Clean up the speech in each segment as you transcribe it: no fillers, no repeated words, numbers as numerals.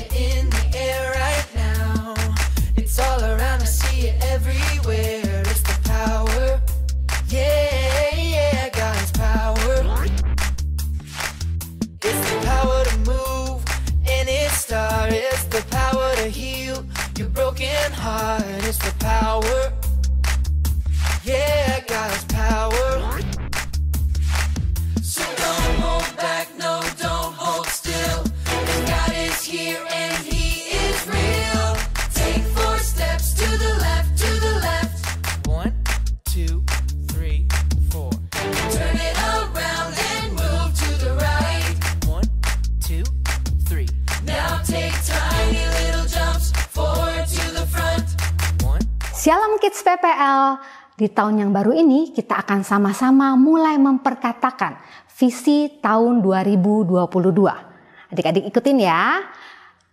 it in the air right now. It's all around, I see it everywhere. It's the power, yeah, yeah, God's power. It's the power to move any star. It's the power to heal your broken heart. It's the power, yeah, God's power. So don't hold back, no, don't hold still. 'Cause God is here and He is real. Take 4 steps to the left, to the left. 1, 2, 3, 4. Turn it around and move to the right. 1, 2, 3. Now take tiny little jumps forward to the front. 1. Shalom Kids PPL. Di tahun yang baru ini kita akan sama-sama mulai memperkatakan visi tahun 2022. Adik-adik ikutin ya.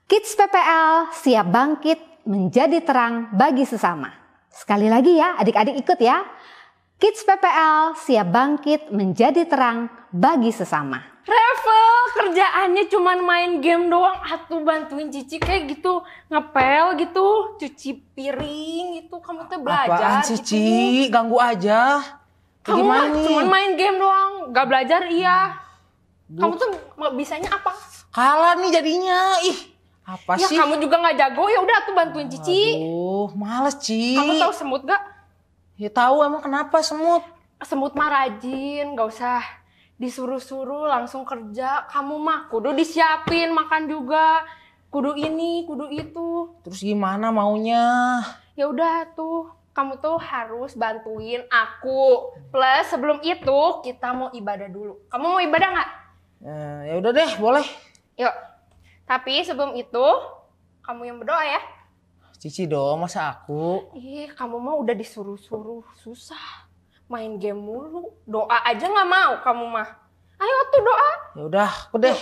Kids PPL siap bangkit menjadi terang bagi sesama. Sekali lagi ya, adik-adik ikut ya. Kids PPL siap bangkit menjadi terang bagi sesama. Revel, kerjaannya cuman main game doang. Atuh bantuin Cici kayak gitu, ngepel gitu, cuci piring gitu. Kamu tuh belajar. Apaan sih, Ci? Ganggu aja. Kamu mah cuman main game doang, gak belajar iya. Duh. Kamu tuh bisanya apa? Kalah nih jadinya. Ih, apa Ya sih? kamu juga gak jago, ya udah tuh bantuin Cici. Aduh, males, Ci. Kamu tahu semut gak? Ya tahu, emang kenapa semut? Semut mah rajin, gak usah disuruh-suruh langsung kerja. Kamu mah kudu disiapin makan juga, kudu ini, kudu itu. Terus gimana maunya? Ya udah tuh, kamu tuh harus bantuin aku. Plus sebelum itu kita mau ibadah dulu. Kamu mau ibadah nggak? Ya udah deh, boleh. Yuk. Tapi sebelum itu kamu yang berdoa ya. Cici dong, masa aku? Ih, kamu mah udah disuruh-suruh, susah. Main game mulu, doa aja nggak mau kamu mah. Ayo tuh doa. Ya udah, aku deh.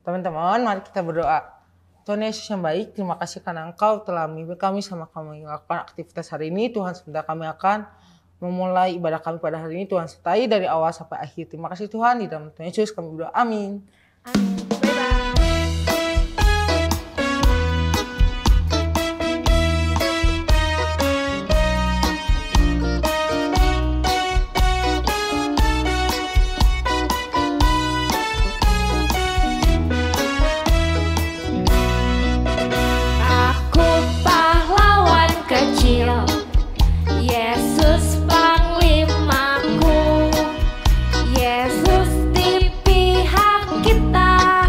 Teman-teman, mari kita berdoa. Tuhan Yesus yang baik, terima kasih karena Engkau telah membimbing kami sama kami melakukan aktivitas hari ini. Tuhan, sebentar kami akan memulai ibadah kami pada hari ini. Tuhan sertai dari awal sampai akhir. Terima kasih Tuhan, di dalam Tuhan Yesus kami berdoa. Amin. Amin. Bye-bye. Aku pahlawan kecil, Yesus panglimaku, Yesus di pihak kita,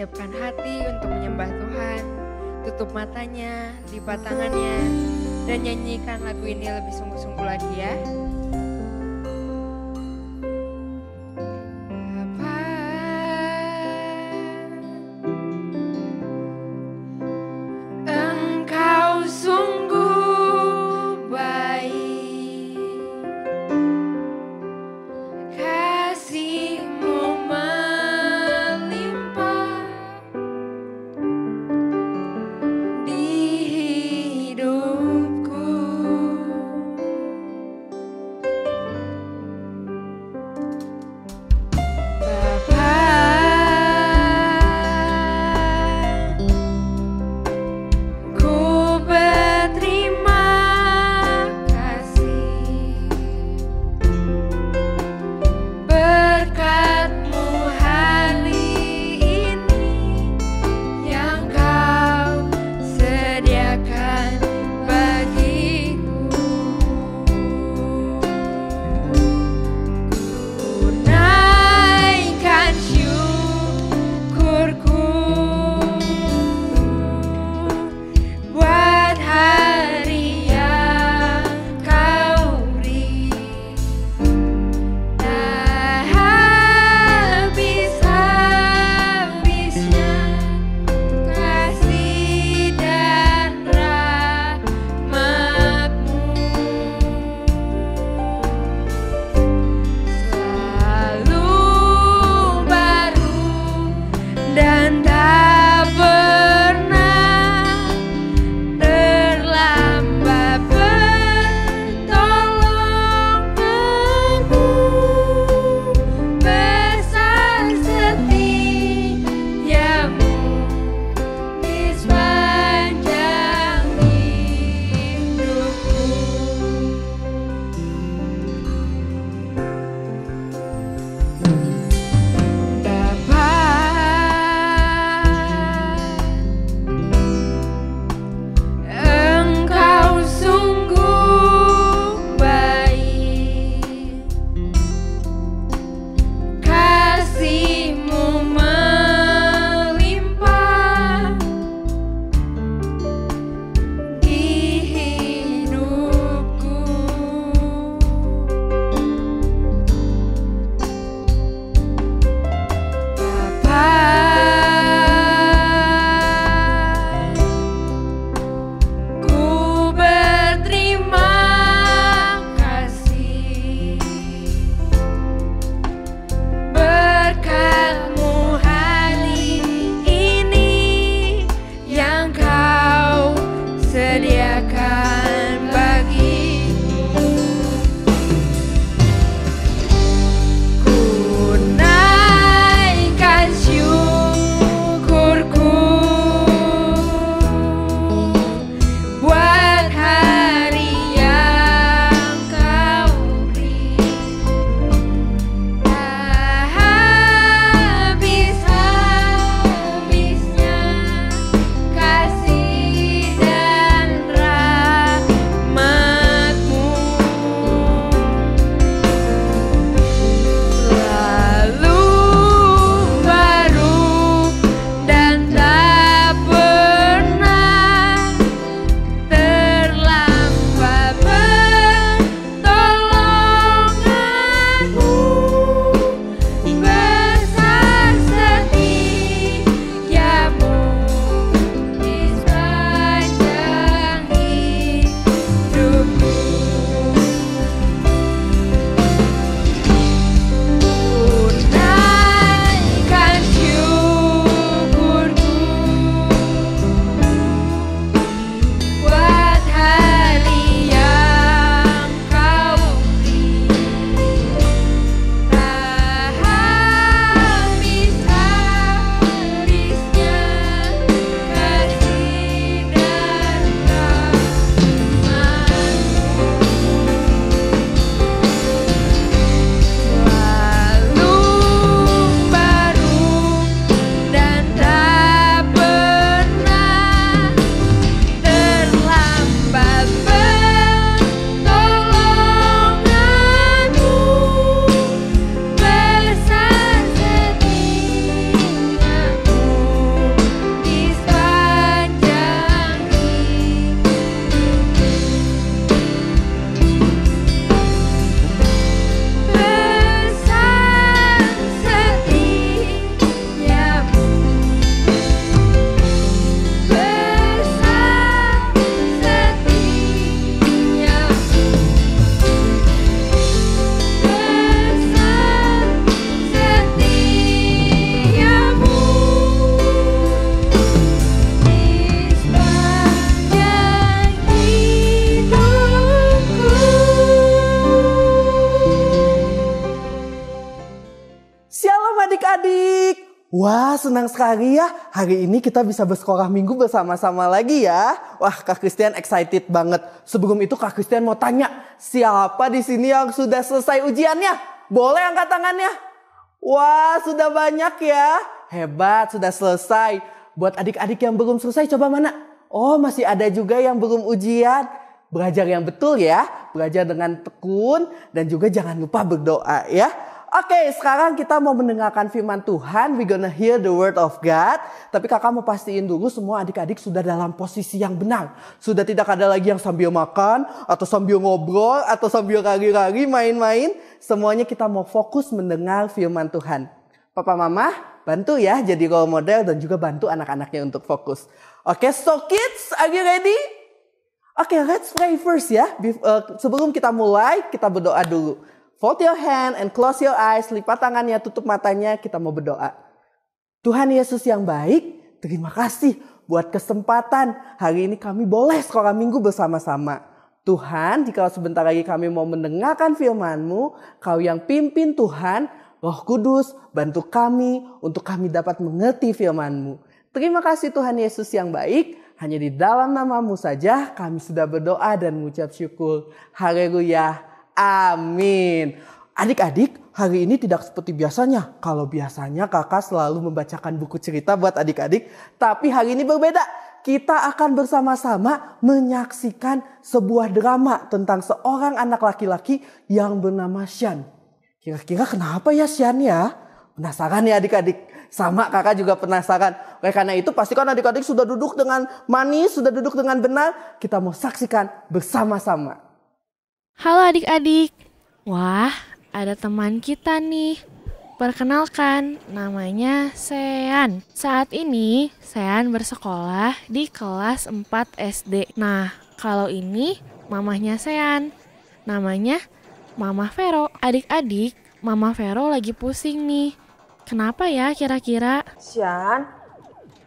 siapkan hati untuk menyembah Tuhan. Tutup matanya, lipat tangannya, dan nyanyikan lagu ini lebih sungguh-sungguh lagi ya. Engkau sungguh baik, kasih-Mu melimpah di hidupku. Wah, senang sekali ya. Hari ini kita bisa bersekolah minggu bersama-sama lagi ya. Wah, Kak Christian excited banget. Sebelum itu Kak Christian mau tanya, siapa di sini yang sudah selesai ujiannya? Boleh angkat tangannya? Wah, sudah banyak ya. Hebat, sudah selesai. Buat adik-adik yang belum selesai, coba mana? Oh, masih ada juga yang belum ujian. Belajar yang betul ya. Belajar dengan tekun dan juga jangan lupa berdoa ya. Oke, sekarang kita mau mendengarkan firman Tuhan. We gonna hear the word of God. Tapi kakak mau pastiin dulu semua adik-adik sudah dalam posisi yang benar. Sudah tidak ada lagi yang sambil makan, atau sambil ngobrol, atau sambil lari-lari, main-main. Semuanya kita mau fokus mendengar firman Tuhan. Papa mama bantu ya jadi role model dan juga bantu anak-anaknya untuk fokus. Oke, so kids, are you ready? Oke, let's pray first ya. Sebelum kita mulai, kita berdoa dulu. Fold your hand and close your eyes. Lipat tangannya, tutup matanya. Kita mau berdoa. Tuhan Yesus yang baik, terima kasih buat kesempatan. Hari ini kami boleh sekolah minggu bersama-sama. Tuhan, jika sebentar lagi kami mau mendengarkan firman-Mu, Kau yang pimpin Tuhan, Roh Kudus, bantu kami untuk kami dapat mengerti firman-Mu. Terima kasih Tuhan Yesus yang baik. Hanya di dalam nama-Mu saja kami sudah berdoa dan mengucap syukur. Haleluya. Amin. Adik-adik, hari ini tidak seperti biasanya. Kalau biasanya kakak selalu membacakan buku cerita buat adik-adik. Tapi hari ini berbeda. Kita akan bersama-sama menyaksikan sebuah drama tentang seorang anak laki-laki yang bernama Sean. Kira-kira kenapa ya Sean ya? Penasaran ya adik-adik? Sama kakak juga penasaran. Oleh karena itu pastikan adik-adik sudah duduk dengan manis, sudah duduk dengan benar. Kita mau saksikan bersama-sama. Halo adik-adik. Wah, ada teman kita nih. Perkenalkan, namanya Sean. Saat ini, Sean bersekolah di kelas 4 SD. Nah, kalau ini mamahnya Sean. Namanya Mama Vero. Adik-adik, Mama Vero lagi pusing nih. Kenapa ya kira-kira? Sean,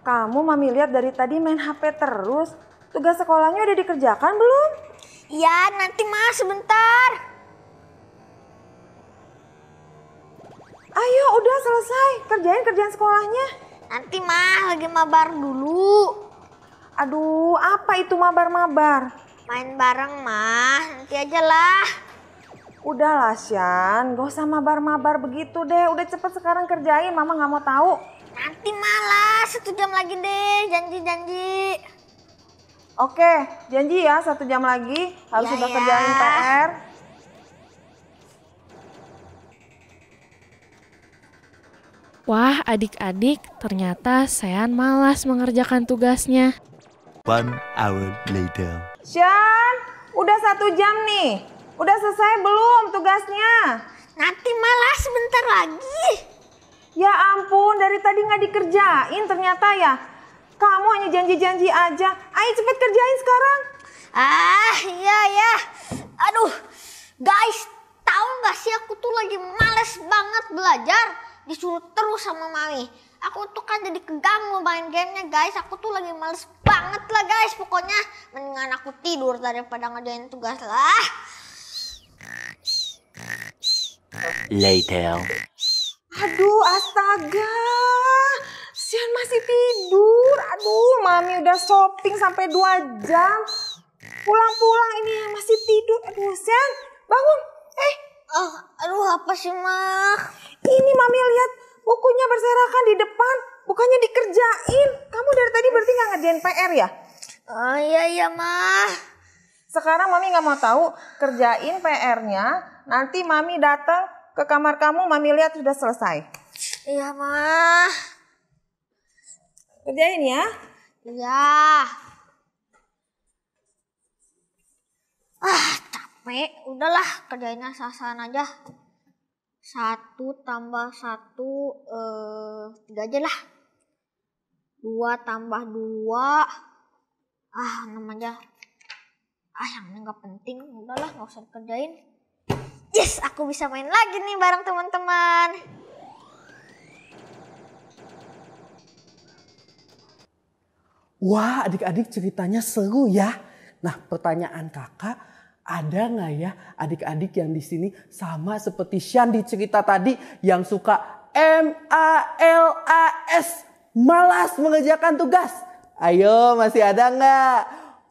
kamu Mami lihat dari tadi main HP terus. Tugas sekolahnya udah dikerjakan belum? Ya, nanti Mas sebentar. Ayo, udah selesai. Kerjaan sekolahnya. Nanti Mas lagi mabar dulu. Aduh, apa itu mabar-mabar? Main bareng Mas, nanti aja lah. Udahlah, Sean. Gak usah mabar-mabar begitu deh. Udah cepet sekarang kerjain, Mama gak mau tahu. Nanti malah 1 jam lagi deh, janji-janji. Oke, janji ya 1 jam lagi harus Ya, sudah ya. kerjain PR. Wah, adik-adik, ternyata Sean malas mengerjakan tugasnya. 1 hour later. Sean, udah 1 jam nih. Udah selesai belum tugasnya? Nanti malah sebentar lagi. Ya ampun, dari tadi gak dikerjain ternyata ya. Kamu hanya janji-janji aja. Ayo cepet kerjain sekarang. Iya. Aduh, guys, tahu nggak sih aku tuh lagi males banget belajar. Disuruh terus sama Mami. Aku tuh kan jadi keganggu main gamenya guys. Aku tuh lagi males banget lah guys. Pokoknya mendingan aku tidur daripada ngerjain tugas lah. Later. Aduh, astaga. Sean masih tidur. Aduh, Mami udah shopping sampai 2 jam. Pulang-pulang ini masih tidur. Aduh, Sean, bangun. Aduh, apa sih, Ma? Ini Mami lihat bukunya berserakan di depan. Bukannya dikerjain. Kamu dari tadi berarti nggak ngerjain PR ya? Iya, Ma. Sekarang Mami nggak mau tahu. Kerjain PR-nya. Nanti Mami datang ke kamar kamu. Mami lihat sudah selesai. Iya, Ma. Kerjain ya. Iya. Capek. Udahlah, kerjainnya asal-asalan aja. 1 tambah 1, 3 aja lah. 2 tambah 2. 6 aja. Yang ini gak penting. Udahlah, gak usah dikerjain. Yes, aku bisa main lagi nih bareng teman-teman. Wah, adik-adik ceritanya seru ya. Nah, pertanyaan kakak, ada nggak ya adik-adik yang di sini sama seperti Sean di cerita tadi yang suka M-A-L-A-S. Malas mengerjakan tugas. Ayo, masih ada nggak?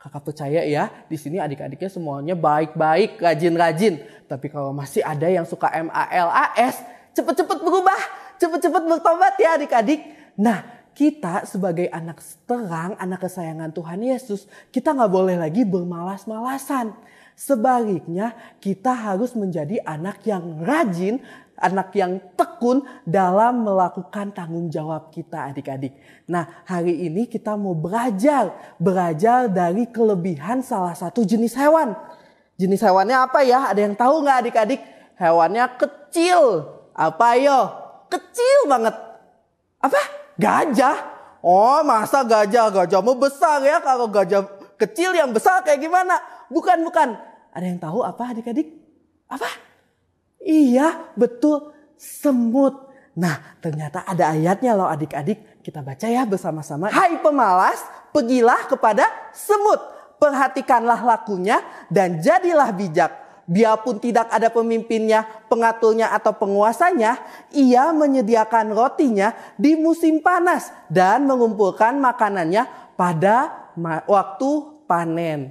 Kakak percaya ya, di sini adik-adiknya semuanya baik-baik, rajin-rajin. Tapi kalau masih ada yang suka M-A-L-A-S, cepet-cepet berubah, cepet-cepet bertobat ya adik-adik. Nah, kita sebagai anak terang, anak kesayangan Tuhan Yesus, kita nggak boleh lagi bermalas-malasan. Sebaliknya, kita harus menjadi anak yang rajin, anak yang tekun dalam melakukan tanggung jawab kita adik-adik. Nah, hari ini kita mau belajar dari kelebihan salah satu jenis hewan. Jenis hewannya apa ya? Ada yang tahu nggak adik-adik? Hewannya kecil. Apa yo? Kecil banget. Apa? Gajah. Oh, masa gajah? Gajah mau besar ya. Kalau gajah kecil yang besar kayak gimana? Bukan. Ada yang tahu apa adik-adik? Apa? Iya, betul. Semut. Nah, ternyata ada ayatnya loh adik-adik. Kita baca ya bersama-sama. Hai pemalas, pergilah kepada semut. Perhatikanlah lakunya dan jadilah bijak. Biarpun tidak ada pemimpinnya, pengaturnya atau penguasanya, ia menyediakan rotinya di musim panas dan mengumpulkan makanannya pada waktu panen.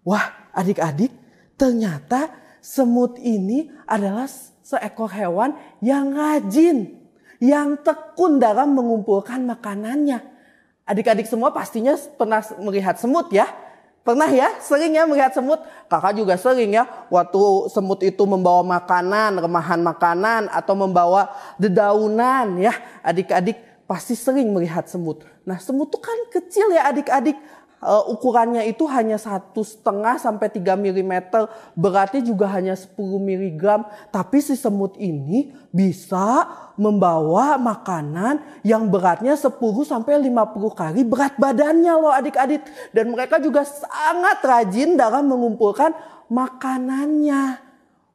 Wah, adik-adik, ternyata semut ini adalah seekor hewan yang rajin, yang tekun dalam mengumpulkan makanannya. Adik-adik semua pastinya pernah melihat semut ya. Pernah ya, sering ya melihat semut. Kakak juga sering ya, waktu semut itu membawa makanan, remahan makanan atau membawa dedaunan ya. Adik-adik pasti sering melihat semut. Nah, semut itu kan kecil ya adik-adik. Ukurannya itu hanya 1,5 sampai 3 mm, beratnya juga hanya 10 mg. Tapi si semut ini bisa membawa makanan yang beratnya 10 sampai 50 kali berat badannya loh adik-adik. Dan mereka juga sangat rajin dalam mengumpulkan makanannya.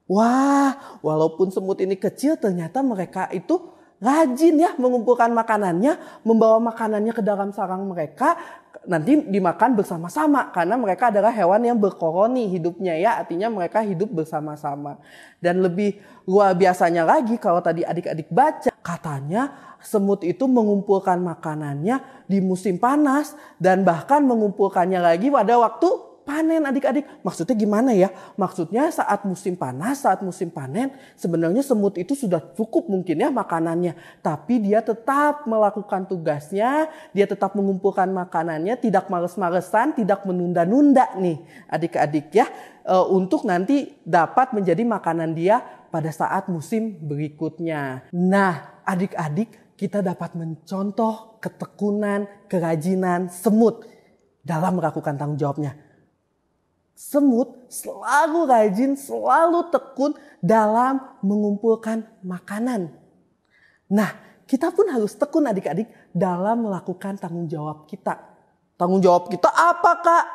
Wah, walaupun semut ini kecil, ternyata mereka itu rajin ya mengumpulkan makanannya, membawa makanannya ke dalam sarang mereka, nanti dimakan bersama-sama karena mereka adalah hewan yang berkoloni hidupnya ya, artinya mereka hidup bersama-sama. Dan lebih luar biasanya lagi kalau tadi adik-adik baca, katanya semut itu mengumpulkan makanannya di musim panas dan bahkan mengumpulkannya lagi pada waktu panen adik-adik. Maksudnya gimana ya? Maksudnya saat musim panas, saat musim panen, sebenarnya semut itu sudah cukup mungkin ya makanannya. Tapi dia tetap melakukan tugasnya, dia tetap mengumpulkan makanannya, tidak males-malesan, tidak menunda-nunda nih adik-adik ya. Untuk nanti dapat menjadi makanan dia pada saat musim berikutnya. Nah adik-adik, kita dapat mencontoh ketekunan, kerajinan semut dalam melakukan tanggung jawabnya. Semut selalu rajin, selalu tekun dalam mengumpulkan makanan. Nah, kita pun harus tekun adik-adik dalam melakukan tanggung jawab kita. Tanggung jawab kita apa Kak?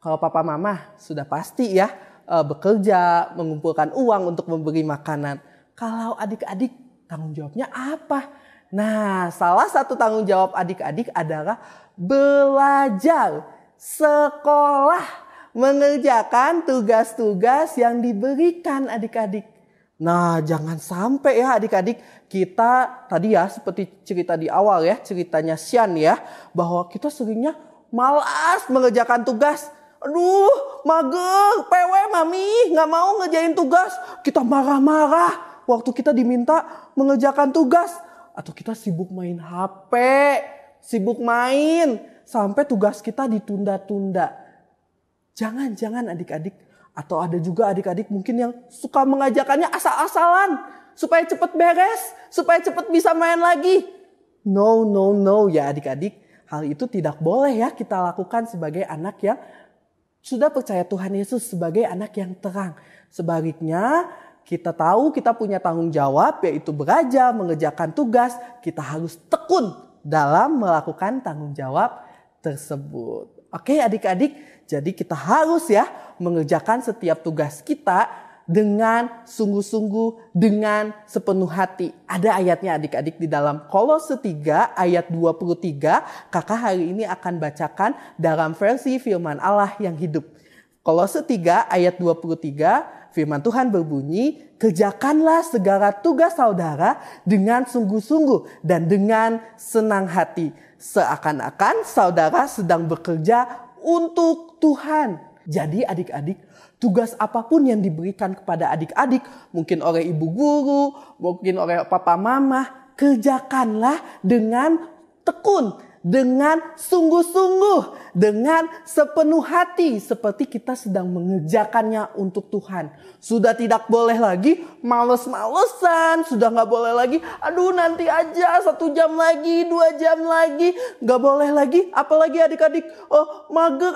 Kalau papa mama sudah pasti ya bekerja, mengumpulkan uang untuk memberi makanan. Kalau adik-adik tanggung jawabnya apa? Nah, salah satu tanggung jawab adik-adik adalah belajar, sekolah, mengerjakan tugas-tugas yang diberikan adik-adik. Nah, jangan sampai ya adik-adik kita tadi ya seperti cerita di awal ya, ceritanya Sian ya, bahwa kita seringnya malas mengerjakan tugas. Aduh, mager, PW mami, nggak mau ngerjain tugas. Kita marah-marah waktu kita diminta mengerjakan tugas. Atau kita sibuk main HP, sibuk main sampai tugas kita ditunda-tunda. Jangan adik-adik. Atau ada juga adik-adik mungkin yang suka mengajakannya asal-asalan. Supaya cepat beres. Supaya cepat bisa main lagi. No ya adik-adik. Hal itu tidak boleh ya kita lakukan sebagai anak yang sudah percaya Tuhan Yesus, sebagai anak yang terang. Sebaliknya kita tahu kita punya tanggung jawab, yaitu belajar, mengerjakan tugas. Kita harus tekun dalam melakukan tanggung jawab tersebut. Oke adik-adik, jadi kita harus ya mengerjakan setiap tugas kita dengan sungguh-sungguh, dengan sepenuh hati. Ada ayatnya adik-adik di dalam Kolose 3 ayat 23. Kakak hari ini akan bacakan dalam versi firman Allah yang hidup. Kolose 3 ayat 23, Firman Tuhan berbunyi, kerjakanlah segala tugas saudara dengan sungguh-sungguh dan dengan senang hati. Seakan-akan saudara sedang bekerja untuk Tuhan. Jadi adik-adik, tugas apapun yang diberikan kepada adik-adik, mungkin oleh ibu guru, mungkin oleh papa mama, kerjakanlah dengan tekun, dengan sungguh-sungguh, dengan sepenuh hati, seperti kita sedang mengerjakannya untuk Tuhan. Sudah tidak boleh lagi males-malesan, sudah nggak boleh lagi, aduh nanti aja 1 jam lagi, 2 jam lagi, nggak boleh lagi. Apalagi adik-adik, mager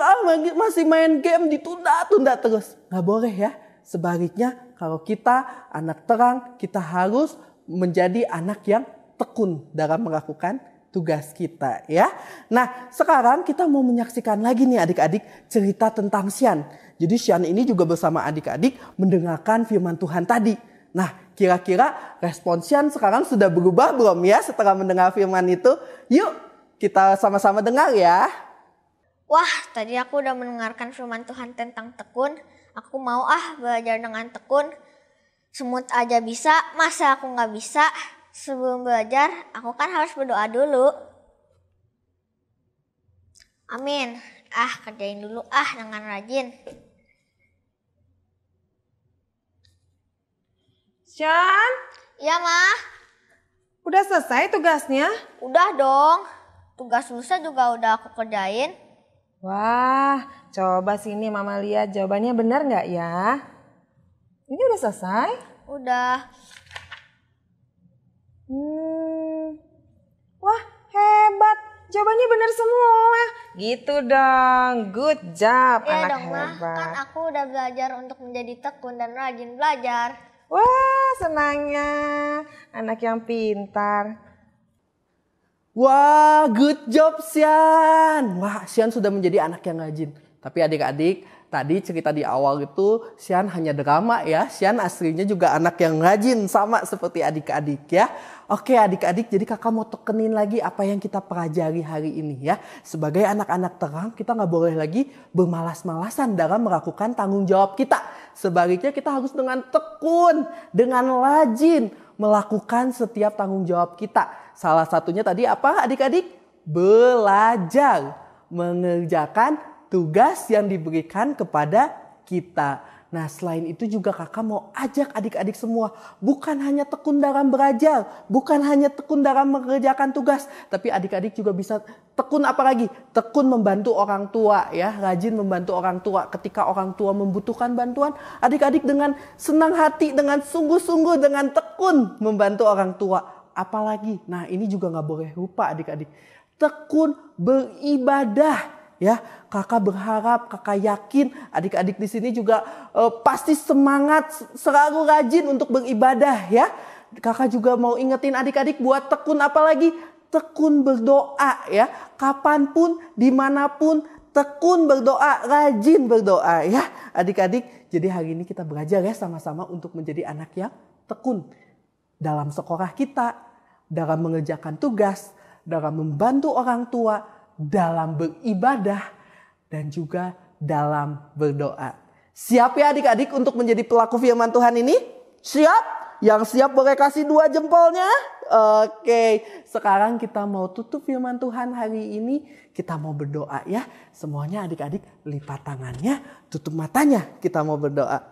masih main game, ditunda-tunda terus. Nggak boleh ya. Sebaliknya kalau kita anak terang, kita harus menjadi anak yang tekun dalam melakukan tugas kita ya. Nah sekarang kita mau menyaksikan lagi nih adik-adik cerita tentang Sian. Jadi Sian ini juga bersama adik-adik mendengarkan firman Tuhan tadi. Nah kira-kira respon Sian sekarang sudah berubah belum ya setelah mendengar firman itu? Yuk kita sama-sama dengar ya. Wah, tadi aku udah mendengarkan firman Tuhan tentang tekun. Aku mau belajar dengan tekun. Semut aja bisa, masa aku nggak bisa? Sebelum belajar, aku kan harus berdoa dulu. Amin. Kerjain dulu dengan rajin. Sian, Iya, Ma. udah selesai tugasnya? Udah dong. Tugas lusa juga udah aku kerjain. Wah, coba sini Mama lihat jawabannya benar nggak ya? Ini udah selesai? Udah. Wah, hebat. Jawabannya benar semua. Gitu dong. Good job, Iya anak dong, Ma. hebat. Kan aku udah belajar untuk menjadi tekun dan rajin belajar. Wah, senangnya. Anak yang pintar. Wah, good job Sian. Wah, Sian sudah menjadi anak yang rajin. Tapi adik-adik, tadi cerita di awal itu Sian hanya drama ya. Sian aslinya juga anak yang rajin sama seperti adik-adik ya. Oke adik-adik, jadi kakak mau tekenin lagi apa yang kita pelajari hari ini ya. Sebagai anak-anak terang, kita nggak boleh lagi bermalas-malasan dalam melakukan tanggung jawab kita. Sebaliknya kita harus dengan tekun, dengan rajin melakukan setiap tanggung jawab kita. Salah satunya tadi apa adik-adik? Belajar mengerjakan tugas yang diberikan kepada kita. Nah selain itu juga kakak mau ajak adik-adik semua. Bukan hanya tekun dalam belajar. Bukan hanya tekun dalam mengerjakan tugas. Tapi adik-adik juga bisa tekun apa lagi? Tekun membantu orang tua ya. Rajin membantu orang tua. Ketika orang tua membutuhkan bantuan. Adik-adik dengan senang hati, dengan sungguh-sungguh, dengan tekun membantu orang tua. Apalagi? Nah ini juga gak boleh lupa adik-adik. Tekun beribadah. Ya, kakak berharap, kakak yakin adik-adik di sini juga pasti semangat, selalu rajin untuk beribadah ya. Kakak juga mau ingetin adik-adik buat tekun apalagi? Tekun berdoa ya. Kapanpun, dimanapun, tekun berdoa, rajin berdoa ya. Adik-adik, jadi hari ini kita belajar ya sama-sama untuk menjadi anak yang tekun. Dalam sekolah kita, dalam mengerjakan tugas, dalam membantu orang tua, dalam beribadah dan juga dalam berdoa. Siap ya adik-adik untuk menjadi pelaku firman Tuhan ini? Siap? Yang siap boleh kasih 2 jempolnya? Oke, sekarang kita mau tutup firman Tuhan hari ini. Kita mau berdoa ya. Semuanya adik-adik lipat tangannya, tutup matanya. Kita mau berdoa.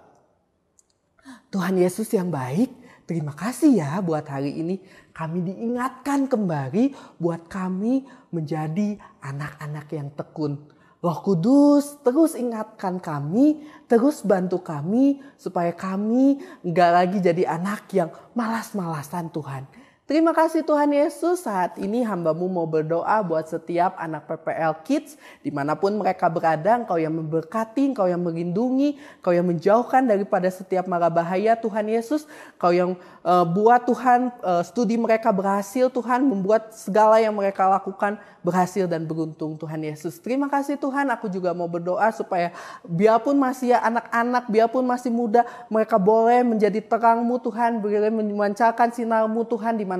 Tuhan Yesus yang baik, terima kasih ya buat hari ini. Kami diingatkan kembali buat kami menjadi anak-anak yang tekun. Roh Kudus terus ingatkan kami, terus bantu kami supaya kami enggak lagi jadi anak yang malas-malasan Tuhan. Terima kasih Tuhan Yesus, saat ini hamba-Mu mau berdoa buat setiap anak PPL Kids. Dimanapun mereka berada, Engkau yang memberkati, Engkau yang melindungi, Engkau yang menjauhkan daripada setiap mara bahaya Tuhan Yesus. Engkau yang buat Tuhan studi mereka berhasil, Tuhan membuat segala yang mereka lakukan berhasil dan beruntung Tuhan Yesus. Terima kasih Tuhan, aku juga mau berdoa supaya biarpun masih anak-anak, biarpun masih muda, mereka boleh menjadi terang-Mu Tuhan, boleh memancarkan sinar-Mu Tuhan di mana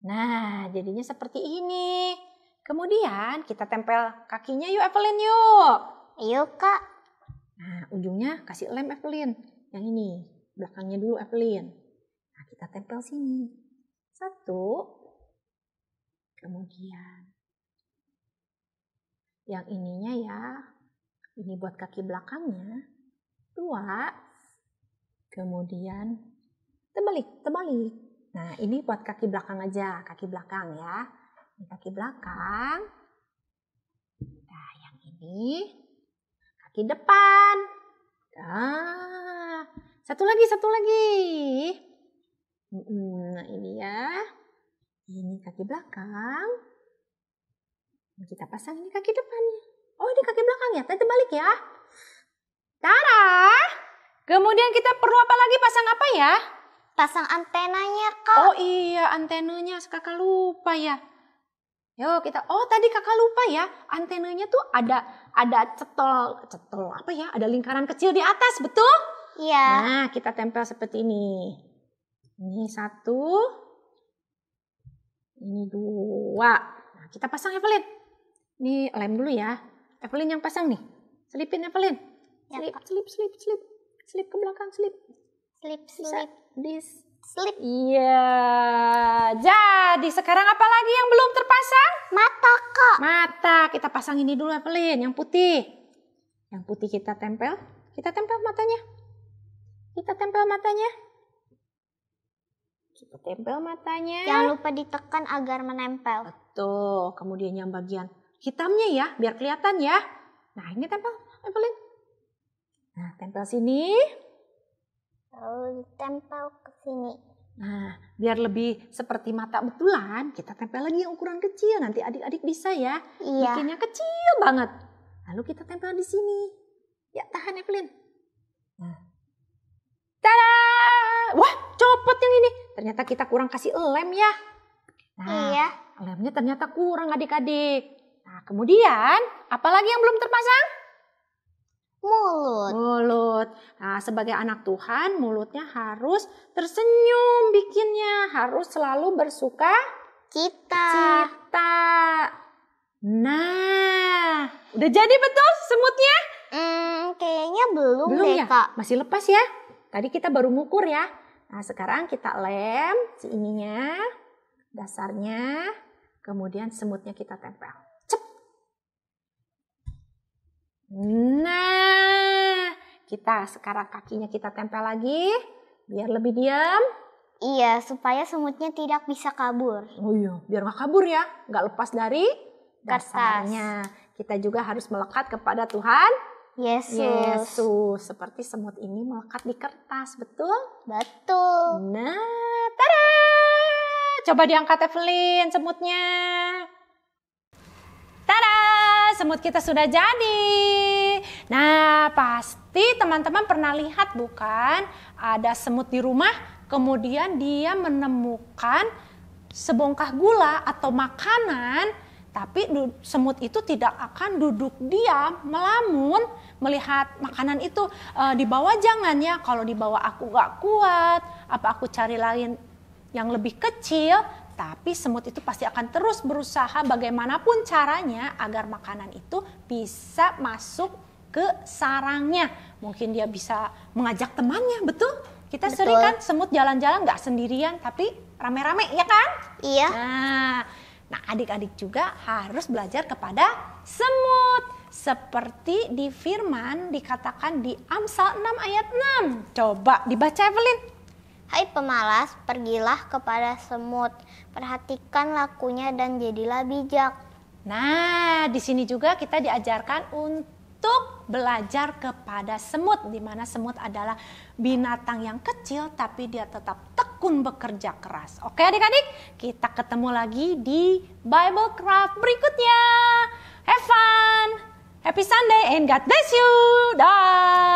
Nah, jadinya seperti ini. Kemudian kita tempel kakinya yuk Evelyn yuk. Ayo Kak. Nah, ujungnya kasih lem Evelyn. Yang ini, belakangnya dulu Evelyn. Nah, kita tempel sini. 1. Kemudian yang ininya ya. Ini buat kaki belakangnya. 2. Kemudian terbalik. Nah, ini buat kaki belakang aja, kaki belakang ya. Ini kaki belakang. Nah, yang ini kaki depan. Nah, satu lagi. Nah, ini ya. Ini kaki belakang. Kita pasang ini kaki depannya. Oh, ini kaki belakang ya. Kita balik ya. Tada! Kemudian kita perlu apa lagi? Pasang apa ya? Pasang antenanya Kak. Oh iya, antenanya kakak lupa ya. Yuk kita, tadi kakak lupa ya. Antenanya tuh ada cetol apa ya? Ada lingkaran kecil di atas, betul? Iya. Nah, kita tempel seperti ini. Ini 1. Ini 2. Nah, kita pasang Evelyn. Ini lem dulu ya. Evelyn yang pasang nih. Selipin Evelyn. Selip ke belakang, selip. Slip. Iya. Jadi sekarang apa lagi yang belum terpasang? Mata Kak. Mata. Kita pasang ini dulu Evelyn, yang putih. Yang putih kita tempel. Kita tempel matanya. Kita tempel matanya. Jangan lupa ditekan agar menempel. Betul. Kemudian yang bagian hitamnya ya, biar kelihatan ya. Nah, ini tempel Evelyn. Nah, tempel sini. Lalu ditempel ke sini. Nah, biar lebih seperti mata betulan, kita tempel lagi yang ukuran kecil. Nanti adik-adik bisa ya. Iya. Bikinnya kecil banget. Lalu kita tempel di sini. Ya, tahan Evelyn. Nah. Tada! Wah, copot yang ini. Ternyata kita kurang kasih lem ya. Nah, Iya. lemnya ternyata kurang adik-adik. Nah, kemudian, apalagi yang belum terpasang? Mulut. Nah, sebagai anak Tuhan, mulutnya harus tersenyum bikinnya. Harus selalu bersuka Cita. Nah, udah jadi betul semutnya? Kayaknya belum deh ya? Kak. Masih lepas ya? Tadi kita baru ngukur ya. Nah, sekarang kita lem si ininya, dasarnya, kemudian semutnya kita tempel. Nah, kita sekarang kakinya kita tempel lagi biar lebih diam. Iya, supaya semutnya tidak bisa kabur. Oh iya, biar nggak kabur ya, nggak lepas dari Kertas. dasarnya. Kita juga harus melekat kepada Tuhan Yesus. Seperti semut ini melekat di kertas, betul? Betul. Nah, tada! Coba diangkat Evelyn semutnya. Tada! Semut kita sudah jadi. Nah, pasti teman-teman pernah lihat bukan? Ada semut di rumah, kemudian dia menemukan sebongkah gula atau makanan, tapi semut itu tidak akan duduk diam, melamun melihat makanan itu. Dibawa jangan ya, kalau dibawa aku gak kuat, apa aku cari lain yang lebih kecil. Tapi semut itu pasti akan terus berusaha bagaimanapun caranya agar makanan itu bisa masuk ke sarangnya. Mungkin dia bisa mengajak temannya, betul? Kita sering kan semut jalan-jalan gak sendirian tapi rame-rame, ya kan? Iya. Nah, adik-adik juga harus belajar kepada semut. Seperti di firman dikatakan di Amsal 6 ayat 6. Coba dibaca Evelyn. Hai pemalas, pergilah kepada semut, perhatikan lakunya dan jadilah bijak. Nah, di sini juga kita diajarkan untuk belajar kepada semut, di mana semut adalah binatang yang kecil tapi dia tetap tekun bekerja keras. Oke adik-adik, kita ketemu lagi di Bible Craft berikutnya. Have fun, happy Sunday and God bless you. Dah.